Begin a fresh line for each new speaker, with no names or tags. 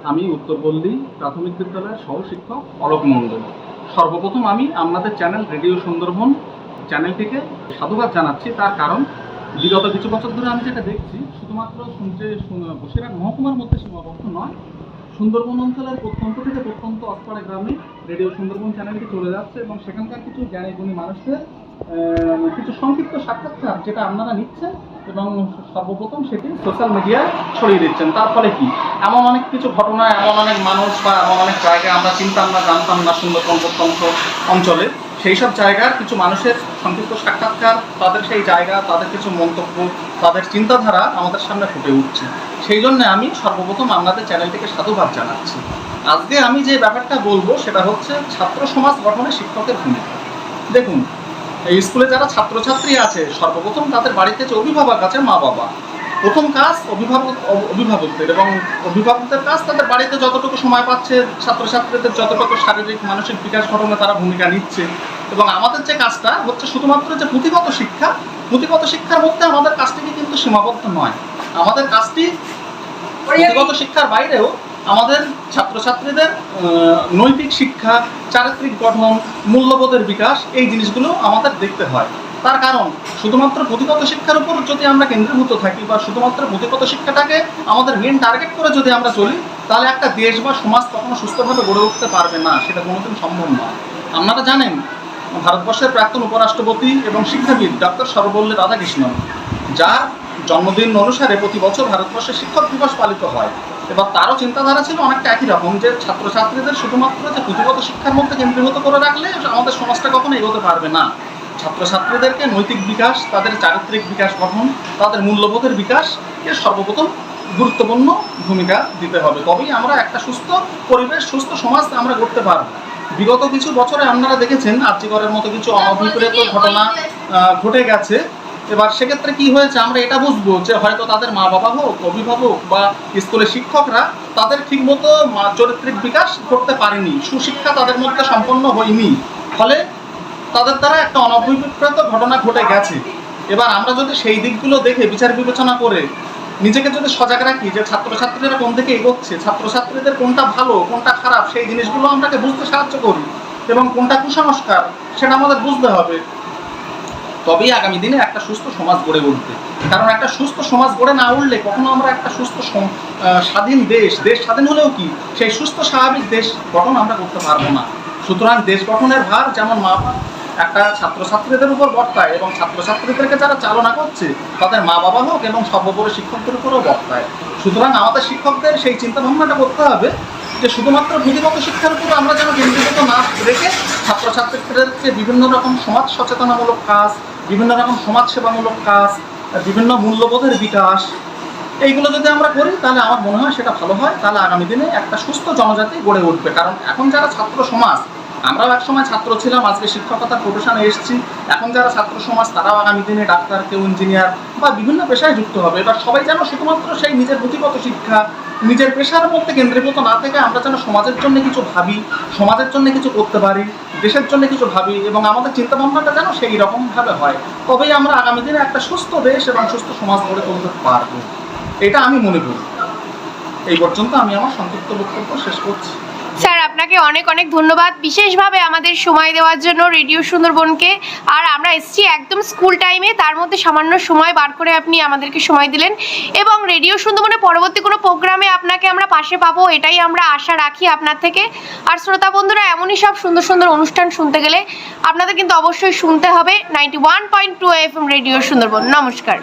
আমি উত্তরপল্লী প্রাথমিক বিদ্যালয়ের সহশিক্ষক অলোক মণ্ডল। সর্বপ্রথম আমি আপনাদের চ্যানেল রেডিও সুন্দরবন চ্যানেলটিকে সাধুবাদ জানাচ্ছি। তার কারণ বিগত কিছু বছর ধরে আমি যেটা দেখছি, শুধুমাত্র বসিরহাট মহকুমার মধ্যে সীমাবদ্ধ নয়, সুন্দরবন অঞ্চলের প্রত্যন্ত থেকে প্রত্যন্ত অস্পাড়া গ্রামে রেডিও সুন্দরবন চ্যানেলটি চলে যাচ্ছে এবং সেখানকার কিছু জ্ঞানী গুণী মানুষদের কিছু সংক্ষিপ্ত সাক্ষাৎকার যেটা আপনারা নিচ্ছেন এবং সর্বপ্রথম সেটি সোশ্যাল মিডিয়ায় ছড়িয়ে দিচ্ছেন। তার ফলে কি এমন অনেক কিছু ঘটনা, এমন অনেক মানুষ বা এমন অনেক জায়গায় আমরা জানতাম না সুন্দরবন প্রত্যন্ত অঞ্চলে, সেই সব জায়গার কিছু মানুষের সংক্ষিপ্ত সাক্ষাৎকার, তাদের সেই জায়গা, তাদের কিছু মন্তব্য, তাদের চিন্তাধারা আমাদের সামনে ফুটে উঠছে। সেই জন্য আমি সর্বপ্রথম আপনাদের চ্যানেলটিকে সাধুবাদ জানাচ্ছি। আজকে আমি যে ব্যাপারটা বলবো সেটা হচ্ছে ছাত্র সমাজ গঠনে শিক্ষকের ভূমিকা। দেখুন, এই স্কুলে যারা ছাত্রছাত্রী আছে, সর্বপ্রথম তাদের বাড়িতে যে অভিভাবক আছে, মা বাবা, প্রথম কাজ অভিভাবকদের, এবং অভিভাবকদের কাজ তাদের বাড়িতে যতটুকু সময় পাচ্ছে ছাত্রছাত্রীদের যতটুকু শারীরিক মানসিক বিকাশ ঘটনে তারা ভূমিকা নিচ্ছে। এবং আমাদের যে কাজটা হচ্ছে শুধুমাত্র যে পুঁথিগত শিক্ষার মধ্যে আমাদের কাজটি কিন্তু সীমাবদ্ধ নয়। আমাদের কাজটি পুঁথিগত শিক্ষার বাইরেও আমাদের ছাত্রছাত্রীদের নৈতিক শিক্ষা, চারিত্রিক গঠন, মূল্যবোধের বিকাশ, এই জিনিসগুলো আমাদের দেখতে হয়। তার কারণ শুধুমাত্র পুঁথিগত শিক্ষার উপর যদি আমরা কেন্দ্রীভূত থাকি বা শুধুমাত্র পুঁথিগত শিক্ষাটাকে আমাদের মেন টার্গেট করে যদি আমরা চলি, তাহলে একটা দেশ বা সমাজ কখনো সুস্থভাবে গড়ে উঠতে পারবে না, সেটা কোনোদিন সম্ভব নয়। আপনারা জানেন, ভারতবর্ষের প্রাক্তন উপরাষ্ট্রপতি এবং শিক্ষাবিদ ডক্টর সর্বপল্লী রাধাকৃষ্ণন, যার জন্মদিন অনুসারে প্রতি বছর ভারতবর্ষে শিক্ষক দিবস পালিত হয়। এবার তারও চিন্তাধারা ছিল অনেকটা একই রকম, যে ছাত্রছাত্রীদের শুধুমাত্র যে পুঁথিগত শিক্ষার মধ্যে কেন্দ্রীভূত করে রাখলে আমাদের সমাজটা কখনো এগোতে পারবে না। ছাত্রছাত্রীদেরকে নৈতিক বিকাশ, তাদের চারিত্রিক বিকাশ গঠন, তাদের মূল্যবোধের বিকাশ এর সর্বপ্রথম গুরুত্বপূর্ণ ভূমিকা দিতে হবে। তবেই আমরা একটা সুস্থ পরিবেশ, সুস্থ সমাজ আমরা গড়তে পারব। বিগত কিছু বছরে আপনারা দেখেছেন আর্যিকরের মতো কিছু অনভিপ্রেত ঘটনা ঘটে গেছে। এবার সেক্ষেত্রে কি হয়েছে, আমরা এটা বুঝবো যে হয়তো তাদের মা বাবা হোক, অভিভাবক বা স্কুলের শিক্ষকরা তাদের ঠিকমতো চরিত্রিক বিকাশ করতে পারেনি, সুশিক্ষা তাদের মধ্যে সম্পন্ন হয়নি, ফলে তাদের দ্বারা একটা অনভিপ্রেত ঘটনা ঘটে গেছে। এবার আমরা যদি সেই দিকগুলো দেখে বিচার বিবেচনা করে নিজেকে যদি সজাগ রাখি যে ছাত্রছাত্রীরা কোন দিকে এগোচ্ছে, ছাত্রছাত্রীদের কোনটা ভালো কোনটা খারাপ, সেই জিনিসগুলো আমাকে বুঝতে সাহায্য করি এবং কোনটা কুসংস্কার সেটা আমাদের বুঝতে হবে, তবেই আগামী দিনে একটা সুস্থ সমাজ গড়ে উঠবে। কারণ একটা সুস্থ সমাজ গড়ে না উঠলে কখনো আমরা একটা সুস্থ স্বাধীন দেশ স্বাধীন হলেও কি সেই সুস্থ স্বাভাবিক দেশ গঠন আমরা করতে পারবো না। সুতরাং দেশ গঠনের ভার যেমন একটা ছাত্রছাত্রীদের উপর বর্তায় এবং ছাত্রছাত্রীদেরকে যারা চালনা করছে তাদের মা বাবা হোক এবং সর্বোপরি শিক্ষকদের উপরও বর্তায়। সুতরাং আমাদের শিক্ষকদের সেই চিন্তাভাবনাটা করতে হবে যে শুধুমাত্র পুঁথিগত শিক্ষার উপর আমরা যেন কেন্দ্রীভূত না রেখে ছাত্রছাত্রীদেরকে বিভিন্ন রকম সমাজ সচেতনামূলক কাজ, বিভিন্ন রকম সমাজসেবামূলক কাজ, বিভিন্ন মূল্যবোধের বিকাশ, এইগুলো যদি আমরা করি তাহলে আমার মনে হয় সেটা ভালো হয়। তাহলে আগামী দিনে একটা সুস্থ জনজাতি গড়ে উঠবে। কারণ এখন যারা ছাত্র সমাজ, আমরাও একসময় ছাত্র ছিলাম, আজকে শিক্ষকতার প্রফেশনে এসেছি, এখন যারা ছাত্র সমাজ তারাও আগামী দিনে ডাক্তার, কেউ ইঞ্জিনিয়ার বা বিভিন্ন পেশায় যুক্ত হবে। এবার সবাই যেন শুধুমাত্র সেই নিজের পুঁথিগত শিক্ষা, নিজের পেশার মধ্যে কেন্দ্রীভূত না থেকে আমরা যেন সমাজের জন্য কিছু ভাবি, সমাজের জন্য কিছু করতে পারি, দেশের জন্য কিছু ভাবি এবং আমাদের চিন্তাভাবনাটা যেন সেই রকমভাবে হয়, তবেই আমরা আগামী দিনে একটা সুস্থ দেশ এবং সুস্থ সমাজ গড়ে তুলতে পারবো, এটা আমি মনে করি। এই পর্যন্ত আমি আমার সংক্ষিপ্ত বক্তব্য শেষ করছি।
স্যার, আপনাকে অনেক অনেক ধন্যবাদ বিশেষভাবে আমাদের সময় দেওয়ার জন্য রেডিও সুন্দরবনকে। আর আমরা এসেছি একদম স্কুল টাইমে, তার মধ্যে সামান্য সময় বার করে আপনি আমাদেরকে সময় দিলেন এবং রেডিও সুন্দরবনে পরবর্তী কোনো প্রোগ্রামে আপনাকে আমরা পাশে পাবো, এটাই আমরা আশা রাখি আপনার থেকে। আর শ্রোতা বন্ধুরা, এমনই সব সুন্দর সুন্দর অনুষ্ঠান শুনতে গেলে আপনাদের কিন্তু অবশ্যই শুনতে হবে 91.2 FM রেডিও সুন্দরবন। নমস্কার।